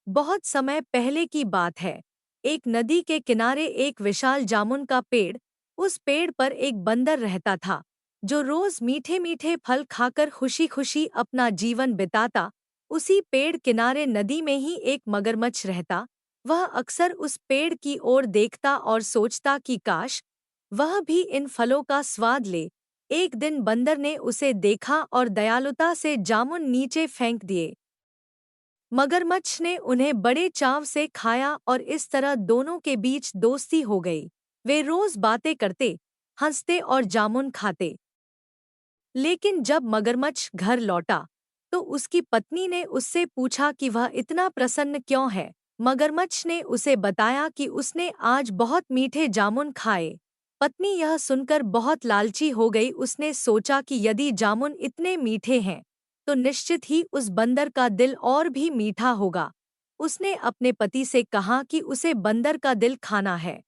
बहुत समय पहले की बात है। एक नदी के किनारे एक विशाल जामुन का पेड़। उस पेड़ पर एक बंदर रहता था, जो रोज मीठे मीठे फल खाकर खुशी खुशी अपना जीवन बिताता। उसी पेड़ किनारे नदी में ही एक मगरमच्छ रहता। वह अक्सर उस पेड़ की ओर देखता और सोचता कि काश वह भी इन फलों का स्वाद ले। एक दिन बंदर ने उसे देखा और दयालुता से जामुन नीचे फेंक दिए। मगरमच्छ ने उन्हें बड़े चाव से खाया और इस तरह दोनों के बीच दोस्ती हो गई। वे रोज बातें करते, हंसते और जामुन खाते। लेकिन जब मगरमच्छ घर लौटा, तो उसकी पत्नी ने उससे पूछा कि वह इतना प्रसन्न क्यों है। मगरमच्छ ने उसे बताया कि उसने आज बहुत मीठे जामुन खाए। पत्नी यह सुनकर बहुत लालची हो गई। उसने सोचा कि यदि जामुन इतने मीठे हैं, तो निश्चित ही उस बंदर का दिल और भी मीठा होगा। उसने अपने पति से कहा कि उसे बंदर का दिल खाना है।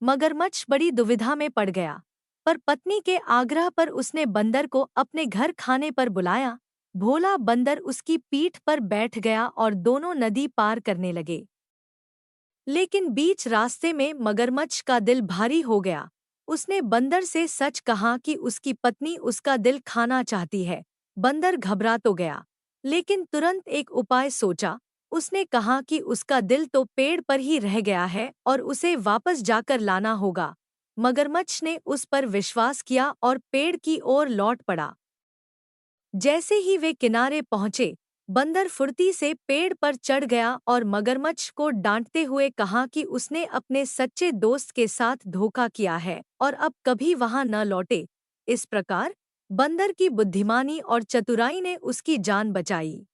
मगरमच्छ बड़ी दुविधा में पड़ गया, पर पत्नी के आग्रह पर उसने बंदर को अपने घर खाने पर बुलाया। भोला बंदर उसकी पीठ पर बैठ गया और दोनों नदी पार करने लगे। लेकिन बीच रास्ते में मगरमच्छ का दिल भारी हो गया। उसने बंदर से सच कहा कि उसकी पत्नी उसका दिल खाना चाहती है। बंदर घबरा तो गया, लेकिन तुरंत एक उपाय सोचा। उसने कहा कि उसका दिल तो पेड़ पर ही रह गया है और उसे वापस जाकर लाना होगा। मगरमच्छ ने उस पर विश्वास किया और पेड़ की ओर लौट पड़ा। जैसे ही वे किनारे पहुंचे, बंदर फुर्ती से पेड़ पर चढ़ गया और मगरमच्छ को डांटते हुए कहा कि उसने अपने सच्चे दोस्त के साथ धोखा किया है और अब कभी वहां न लौटे। इस प्रकार बंदर की बुद्धिमानी और चतुराई ने उसकी जान बचाई।